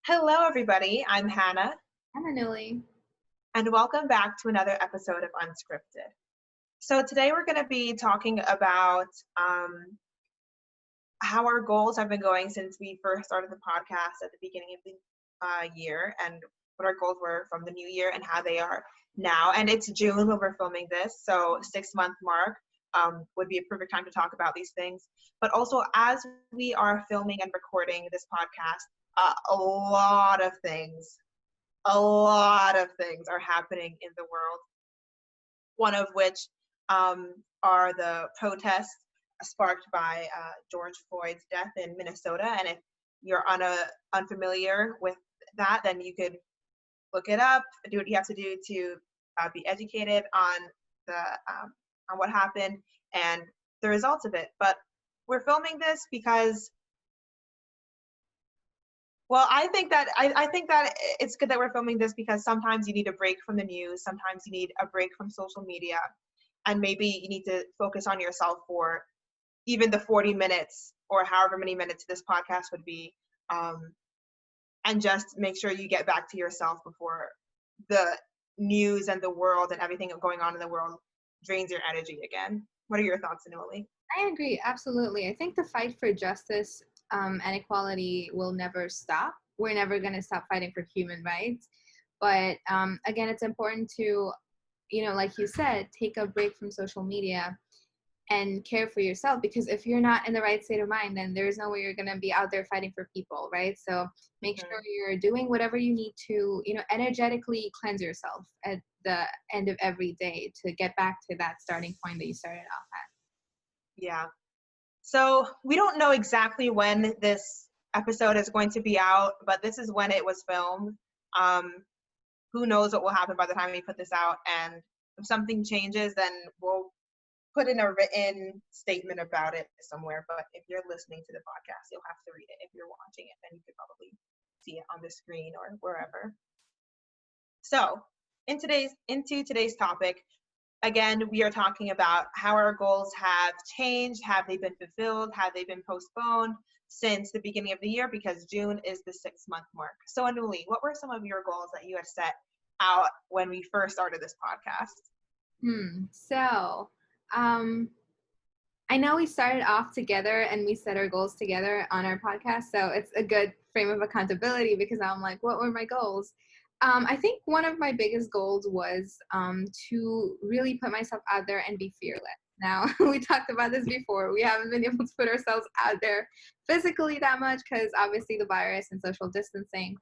Hello, everybody. I'm Hannah, I'm Anuli. and welcome back to another episode of Unscripted. So, today we're going to be talking about how our goals have been going since we first started the podcast at the beginning of the year, and what our goals were from the new year and how they are now. And it's June when we're filming this, so 6-month mark would be a perfect time to talk about these things. But also, as we are filming and recording this podcast, a lot of things are happening in the world. One of which are the protests sparked by George Floyd's death in Minnesota. And if you're unfamiliar with that, then you could look it up, do what you have to do to be educated on the on what happened and the results of it. But we're filming this because I think that it's good that we're filming this because sometimes you need a break from the news, sometimes you need a break from social media, and maybe you need to focus on yourself for even the 40 minutes or however many minutes this podcast would be, and just make sure you get back to yourself before the news and the world and everything going on in the world drains your energy again. What are your thoughts, Anoli? I agree, absolutely. I think the fight for justice and equality will never stop. We're never going to stop fighting for human rights. But again, it's important to, like you said, take a break from social media and care for yourself, because if you're not in the right state of mind, then there's no way you're going to be out there fighting for people, right? So make sure you're doing whatever you need to, energetically cleanse yourself at the end of every day to get back to that starting point that you started off at. Yeah. So we don't know exactly when this episode is going to be out, but this is when it was filmed. Who knows what will happen by the time we put this out, and if something changes, then we'll put in a written statement about it somewhere. But if you're listening to the podcast, you'll have to read it. If you're watching it, then you could probably see it on the screen or wherever. So into today's topic, again, we are talking about how our goals have changed. Have they been fulfilled? Have they been postponed since the beginning of the year? Because June is the 6-month mark. So Anuli, what were some of your goals that you had set out when we first started this podcast? So I know we started off together and we set our goals together on our podcast. So it's a good frame of accountability, because I'm like, what were my goals? I think one of my biggest goals was to really put myself out there and be fearless. Now, we talked about this before. We haven't been able to put ourselves out there physically that much because obviously the virus and social distancing.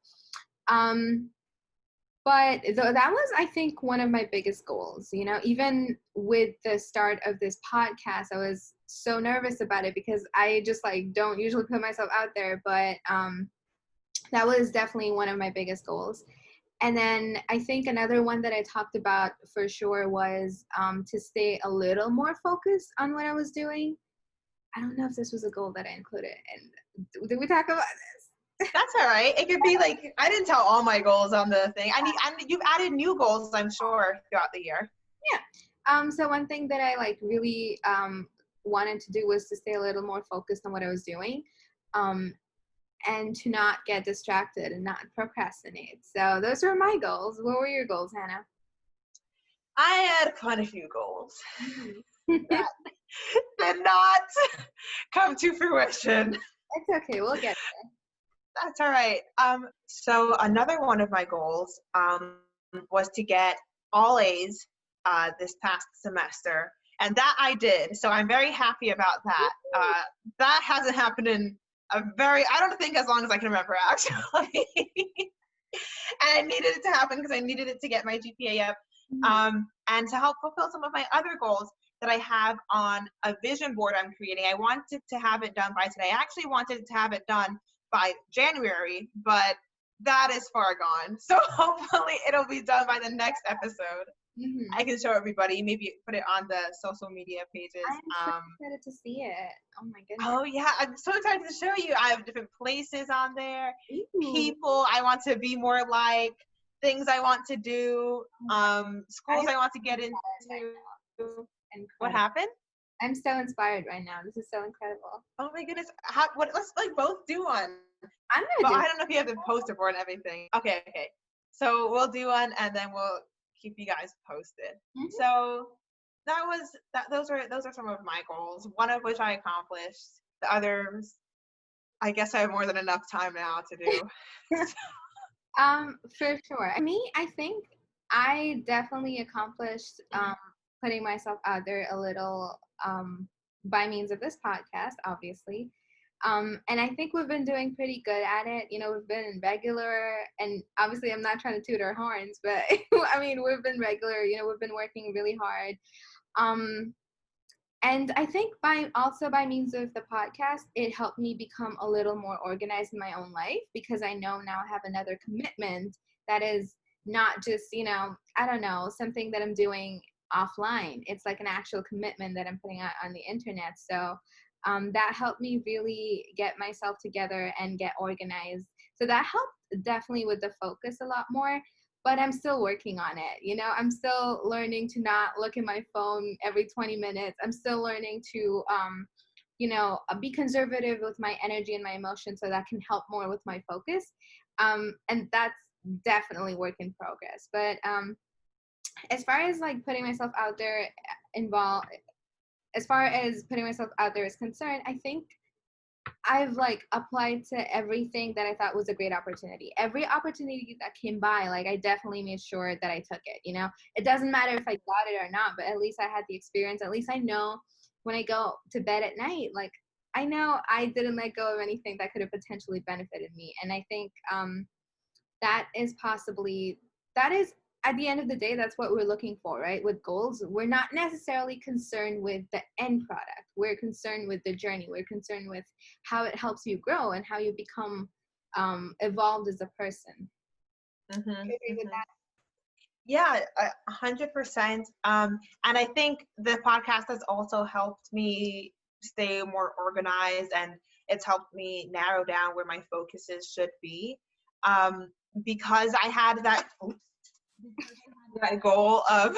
But that was, I think, one of my biggest goals. Even with the start of this podcast, I was so nervous about it because I just don't usually put myself out there. But that was definitely one of my biggest goals. And then I think another one that I talked about for sure was to stay a little more focused on what I was doing. I don't know if this was a goal that I included. And did we talk about this? That's all right. It could be like, I didn't tell all my goals on the thing. You've added new goals, I'm sure, throughout the year. Yeah. So one thing that I really wanted to do was to stay a little more focused on what I was doing. And to not get distracted and not procrastinate. So those were my goals. What were your goals, Hannah? I had quite a few goals that did not come to fruition. It's okay. We'll get there. That's all right. So another one of my goals was to get all A's this past semester, and that I did. So I'm very happy about that. That hasn't happened in I don't think as long as I can remember, actually. And I needed it to happen because I needed it to get my GPA up, and to help fulfill some of my other goals that I have on a vision board I'm creating. I wanted to have it done by today. I actually wanted to have it done by January, but that is far gone. So hopefully it'll be done by the next episode. I can show everybody, maybe put it on the social media pages. I'm so excited to see it. Oh my goodness. Oh yeah, I'm so excited to show you. I have different places on there, people I want to be more like, things I want to do, schools I want to get into. What happened? I'm so inspired right now. This is so incredible. Oh my goodness. Let's both do one. I'm But gonna I do. don't know if you have the poster board and everything. Okay. So we'll do one and then we'll keep you guys posted. Mhm. So that was that. Those are some of my goals. One of which I accomplished. The others, I guess I have more than enough time now to do. For sure. Me, I think I definitely accomplished putting myself out there a little by means of this podcast, obviously. And I think we've been doing pretty good at it. You know, we've been regular, and obviously, I'm not trying to toot our horns, but I mean, we've been regular. You know, we've been working really hard. Um, and I think by means of the podcast, it helped me become a little more organized in my own life, because I know now I have another commitment that is not just, I don't know, something that I'm doing offline. It's like an actual commitment that I'm putting out on the internet. So that helped me really get myself together and get organized. So that helped definitely with the focus a lot more, but I'm still working on it. I'm still learning to not look at my phone every 20 minutes. I'm still learning to, be conservative with my energy and my emotions so that can help more with my focus. And that's definitely work in progress. But as far as like putting myself out there involved, as far as putting myself out there is concerned, I think I've like applied to everything that I thought was a great opportunity. Every opportunity that came by, like I definitely made sure that I took it. It doesn't matter if I got it or not, but at least I had the experience. At least I know when I go to bed at night, like I know I didn't let go of anything that could have potentially benefited me. And I think that is possibly that is at the end of the day, that's what we're looking for, right? With goals, we're not necessarily concerned with the end product. We're concerned with the journey. We're concerned with how it helps you grow and how you become evolved as a person. Mm-hmm, Do you agree with mm-hmm. that? Yeah, 100%. And I think the podcast has also helped me stay more organized, and it's helped me narrow down where my focuses should be. Because I had that goal of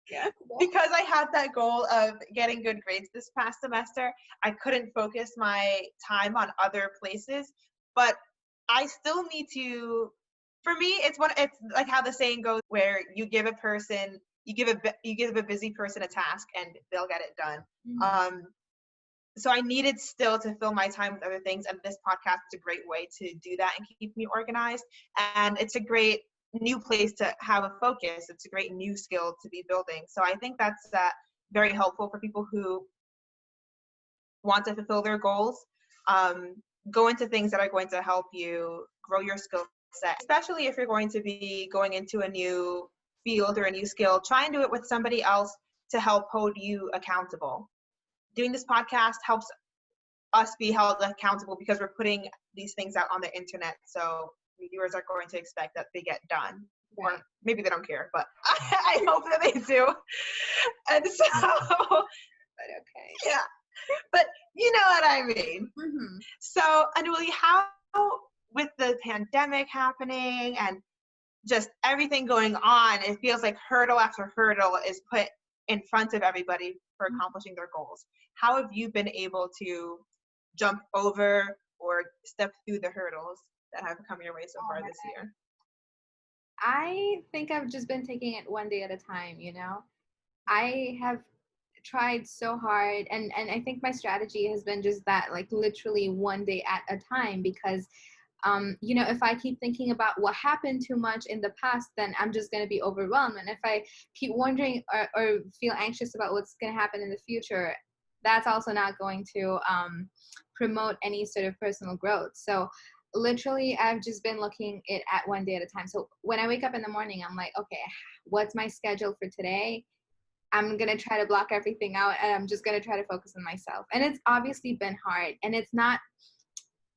Yeah. because I had that goal of getting good grades this past semester, I couldn't focus my time on other places, but I still need to. For me, it's like how the saying goes, where you give a busy person a task and they'll get it done. Mm-hmm. So I needed still to fill my time with other things, and this podcast is a great way to do that and keep me organized. And it's a great new place to have a focus. It's a great new skill to be building. So I think that's very helpful for people who want to fulfill their goals. Um, go into things that are going to help you grow your skill set, especially if you're going to be going into a new field or a new skill. Try and do it with somebody else to help hold you accountable. Doing this podcast helps us be held accountable because we're putting these things out on the internet. So viewers are going to expect that they get done. Right. Or maybe they don't care, but I hope that they do. And so, But okay. yeah, but you know what I mean. Mm-hmm. So, Anuali, how, with the pandemic happening and just everything going on, it feels like hurdle after hurdle is put in front of everybody for accomplishing their goals. How have you been able to jump over or step through the hurdles that have come your way so far this year? I think I've just been taking it one day at a time, I have tried so hard, and I think my strategy has been just that, like literally one day at a time, because if I keep thinking about what happened too much in the past, then I'm just going to be overwhelmed. And if I keep wondering or feel anxious about what's going to happen in the future, that's also not going to promote any sort of personal growth. So literally, I've just been looking it at one day at a time. So when I wake up in the morning, I'm like, okay, what's my schedule for today? I'm going to try to block everything out, and I'm just going to try to focus on myself. And it's obviously been hard, and it's not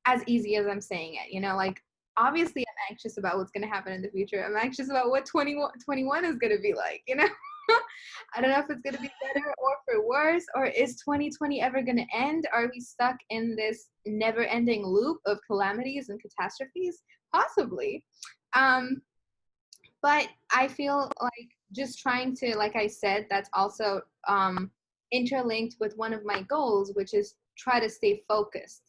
as easy as I'm saying it, like obviously I'm anxious about what's going to happen in the future. I'm anxious about what 2021 is going to be like, I don't know if it's going to be better or for worse, or is 2020 ever going to end? Are we stuck in this never ending loop of calamities and catastrophes? Possibly. But I feel like just trying to, like I said, that's also interlinked with one of my goals, which is try to stay focused.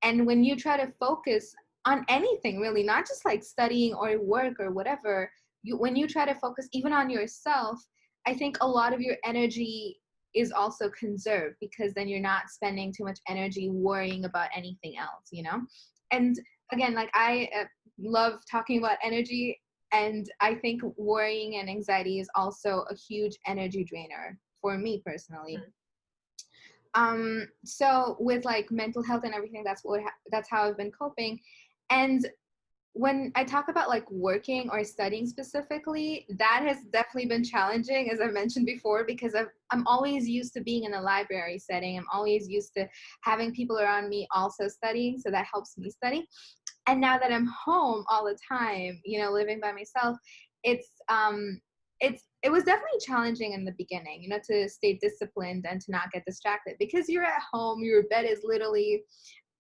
And when you try to focus on anything, really, not just like studying or work or whatever, when you try to focus even on yourself, I think a lot of your energy is also conserved, because then you're not spending too much energy worrying about anything else, you know? And again, like I love talking about energy, and I think worrying and anxiety is also a huge energy drainer for me personally. So with like mental health and everything, that's how I've been coping. And when I talk about like working or studying specifically, that has definitely been challenging, as I mentioned before, because I'm always used to being in a library setting. I'm always used to having people around me also studying, so that helps me study. And now that I'm home all the time, you know, living by myself, it was definitely challenging in the beginning, you know, to stay disciplined and to not get distracted, because you're at home, your bed is literally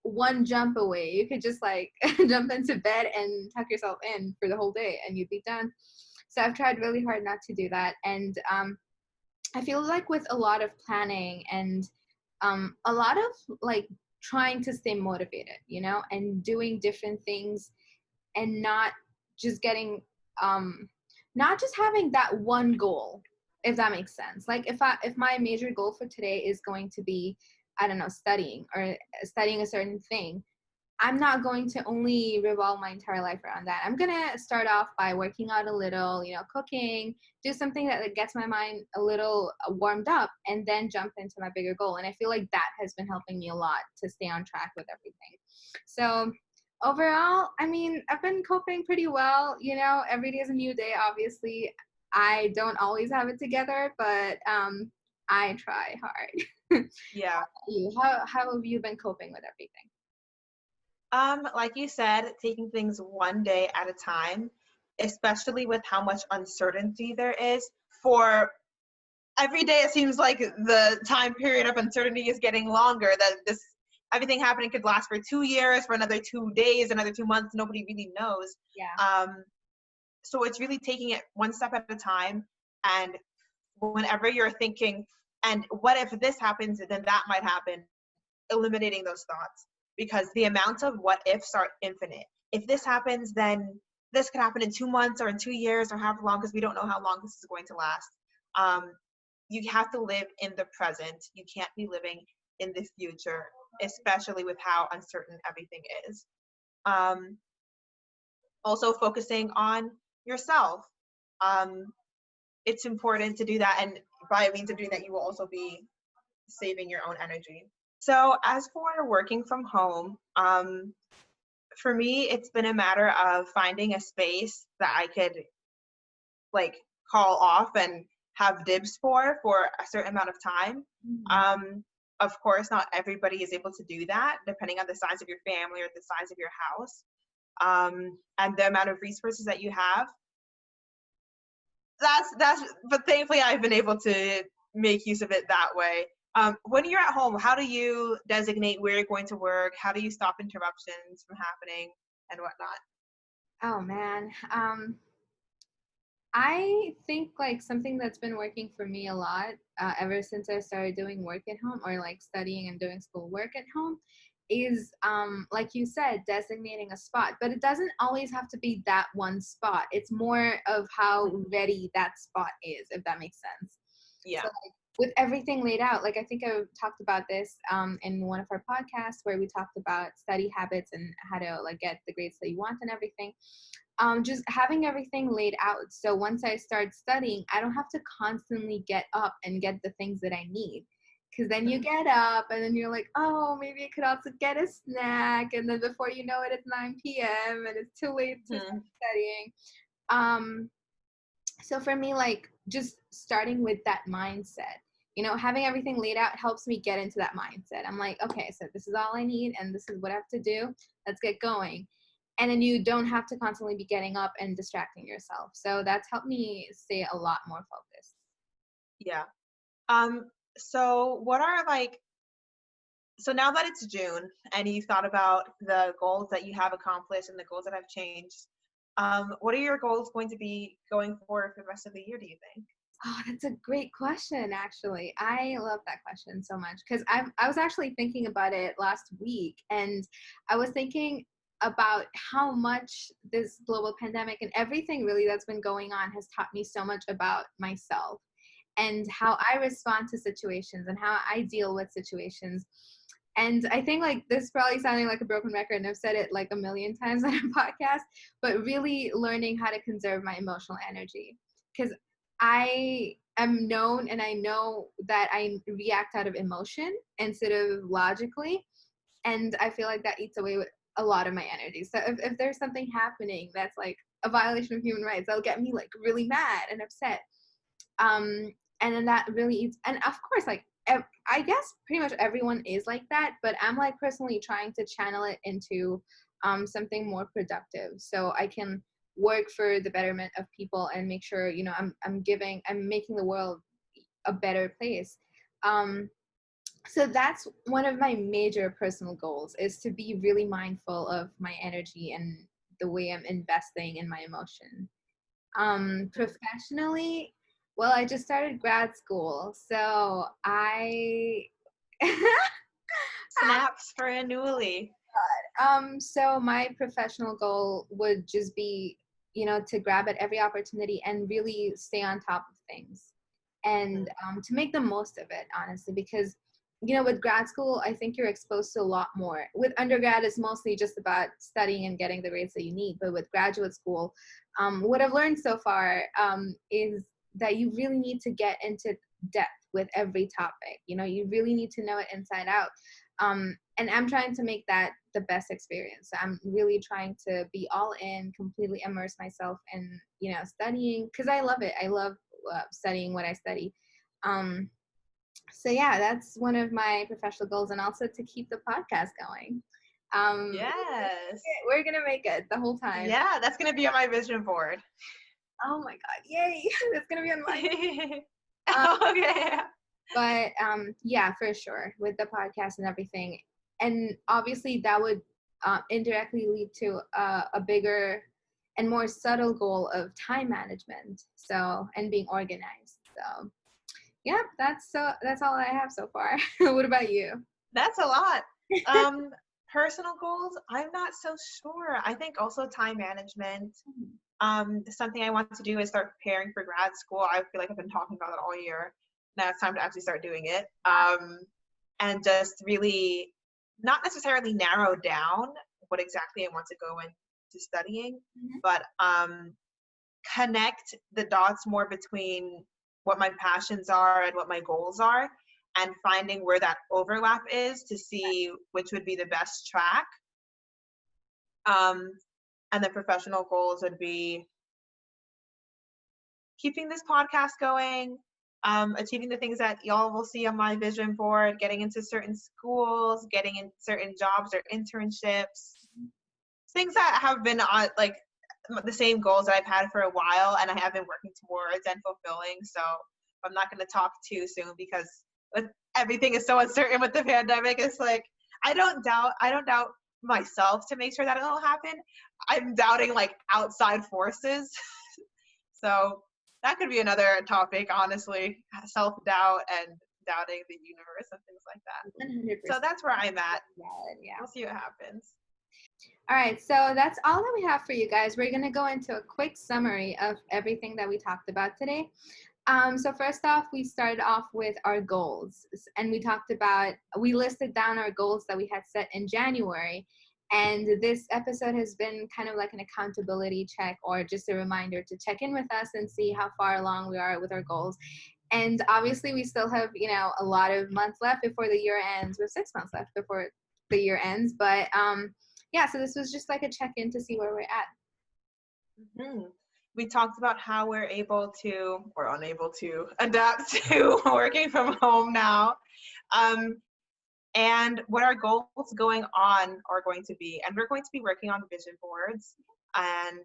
one jump away. You could just like jump into bed and tuck yourself in for the whole day and you'd be done. So I've tried really hard not to do that. And I feel like with a lot of planning and a lot of like trying to stay motivated, you know, and doing different things, and not just getting not just having that one goal, if that makes sense. Like if my major goal for today is going to be, I don't know, studying a certain thing, I'm not going to only revolve my entire life around that. I'm going to start off by working out a little, you know, cooking, do something that like, gets my mind a little warmed up, and then jump into my bigger goal. And I feel like that has been helping me a lot to stay on track with everything. So overall, I mean, I've been coping pretty well. You know, every day is a new day, obviously. I don't always have it together, but I try hard. Yeah. How have you been coping with everything? Like you said, taking things one day at a time, especially with how much uncertainty there is. For every day, it seems like the time period of uncertainty is getting longer. That this everything happening could last for 2 years, for another 2 days, another 2 months. Nobody really knows. Yeah. So it's really taking it one step at a time. And whenever you're thinking, and what if this happens, then that might happen, eliminating those thoughts, because the amount of what ifs are infinite. If this happens, then this could happen in 2 months or in 2 years or however long, because we don't know how long this is going to last. You have to live in the present. You can't be living in the future, especially with how uncertain everything is. Also focusing on yourself. It's important to do that, and by means of doing that, you will also be saving your own energy. So as for working from home, for me, it's been a matter of finding a space that I could like call off and have dibs for a certain amount of time. Of course, not everybody is able to do that, depending on the size of your family or the size of your house, and the amount of resources that you have. But thankfully, I've been able to make use of it that way. When you're at home, how do you designate where you're going to work? How do you stop interruptions from happening and whatnot? Oh man. I think like something that's been working for me a lot ever since I started doing work at home, or like studying and doing school work at home, is like you said, designating a spot. But it doesn't always have to be that one spot. It's more of how ready that spot is, if that makes sense. Yeah. So like, with everything laid out, like I think I talked about this in one of our podcasts where we talked about study habits and how to like get the grades that you want and everything. Just having everything laid out. So once I start studying, I don't have to constantly get up and get the things that I need. Because then you get up and then you're like, oh, maybe I could also get a snack. And then before you know it, it's 9 p.m. and it's too late to start studying. So for me, like just starting with that mindset, you know, having everything laid out helps me get into that mindset. I'm like, okay, so this is all I need and this is what I have to do. Let's get going. And then you don't have to constantly be getting up and distracting yourself. So that's helped me stay a lot more focused. Yeah. So what are like, so now that it's June and you've thought about the goals that you have accomplished and the goals that have changed, what are your goals going to be going forward for the rest of the year, do you think? Oh, that's a great question, actually. I love that question so much because I was actually thinking about it last week, and I was thinking about how much this global pandemic and everything really that's been going on has taught me so much about myself and how I respond to situations and how I deal with situations. And I think like this is probably sounding like a broken record, and I've said it like a million times on a podcast, but really learning how to conserve my emotional energy. Because I am known and I know that I react out of emotion instead of logically. And I feel like that eats away with a lot of my energy. So if there's something happening that's like a violation of human rights, that'll get me like really mad and upset. Um, and then that really eats, and of course, like, I guess pretty much everyone is like that, but I'm like personally trying to channel it into something more productive so I can work for the betterment of people and make sure, you know, I'm making the world a better place. Um, so that's one of my major personal goals, is to be really mindful of my energy and the way I'm investing in my emotion. Professionally, well, I just started grad school, so I Snaps for a newly. so my professional goal would just be, you know, to grab at every opportunity and really stay on top of things, and to make the most of it, honestly, because, you know, with grad school, I think you're exposed to a lot more. With undergrad, it's mostly just about studying and getting the grades that you need. But with graduate school, what I've learned so far is that you really need to get into depth with every topic. You know, you really need to know it inside out. And I'm trying to make that the best experience. So I'm really trying to be all in, completely immerse myself in, you know, studying, because I love it. I love studying what I study. So yeah, that's one of my professional goals, and also to keep the podcast going. Yes. We're gonna make it the whole time. Yeah, that's gonna be on my vision board. Oh my god, yay! That's gonna be on mine. Okay. But yeah, for sure, with the podcast and everything, and obviously that would indirectly lead to a bigger and more subtle goal of time management. So, and being organized. So yeah, that's all I have so far. What about you? That's a lot. Um, Personal goals, I'm not so sure. I think also time management. Something I want to do is start preparing for grad school. I feel like I've been talking about it all year. Now it's time to actually start doing it. And just really not necessarily narrow down what exactly I want to go into studying, Mhm. but connect the dots more between what my passions are and what my goals are, and finding where that overlap is to see which would be the best track. Um, and the professional goals would be keeping this podcast going, achieving the things that y'all will see on my vision board, getting into certain schools, getting in certain jobs or internships, things that have been on like the same goals that I've had for a while and I have been working towards and fulfilling. So I'm not going to talk too soon because everything is so uncertain with the pandemic. It's like I don't doubt myself to make sure that it'll happen. I'm doubting like outside forces. So that could be another topic, honestly, self-doubt and doubting the universe and things like that. 100%. So that's where I'm at. Valid, yeah. We'll see what happens. All right, so that's all that we have for you guys. We're going to go into a quick summary of everything that we talked about today. So first off, we started off with our goals, and we listed down our goals that we had set in January. And this episode has been kind of like an accountability check, or just a reminder to check in with us and see how far along we are with our goals. And obviously we still have, you know, a lot of months left before the year ends. We have 6 months left before the year ends. But yeah, so this was just like a check-in to see where we're at. Mm-hmm. We talked about how we're able to, or unable to, adapt to working from home now, and what our goals going on are going to be. And we're going to be working on vision boards and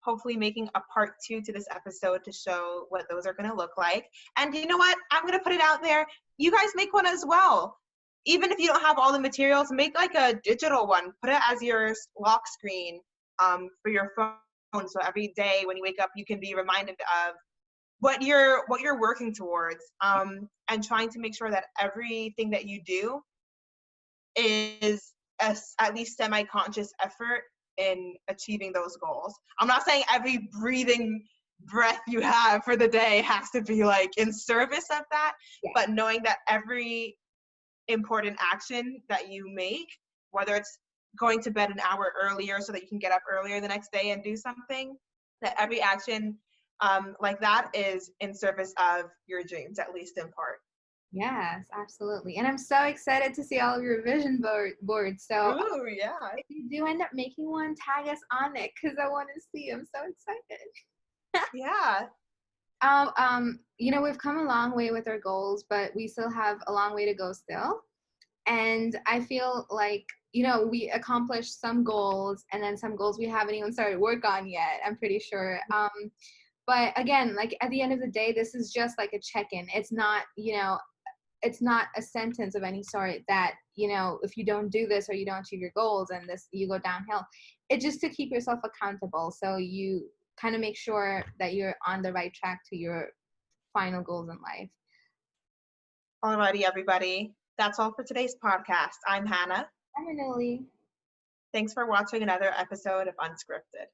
hopefully making a part 2 to this episode to show what those are going to look like. And you know what? I'm going to put it out there. You guys make one as well. Even if you don't have all the materials, make like a digital one. Put it as your lock screen for your phone. So every day when you wake up, you can be reminded of what you're working towards, and trying to make sure that everything that you do is at least semi-conscious effort in achieving those goals. I'm not saying every breathing breath you have for the day has to be like in service of that, Yeah. but knowing that every important action that you make, whether it's going to bed an hour earlier so that you can get up earlier the next day and do something, that every action like that is in service of your dreams, at least in part. Yes, absolutely. And I'm so excited to see all of your vision boards. So Ooh, yeah. if you do end up making one, tag us on it because I want to see. I'm so excited. Yeah. We've come a long way with our goals, but we still have a long way to go still. And I feel like, we accomplished some goals and then some goals we haven't even started work on yet, I'm pretty sure. But again, like at the end of the day, this is just like a check-in. It's not, it's not a sentence of any sort that, if you don't do this or you don't achieve your goals and this, you go downhill. It's just to keep yourself accountable. So you kind of make sure that you're on the right track to your final goals in life. Alrighty, everybody. That's all for today's podcast. I'm Hannah. I'm Anili. Thanks for watching another episode of Unscripted.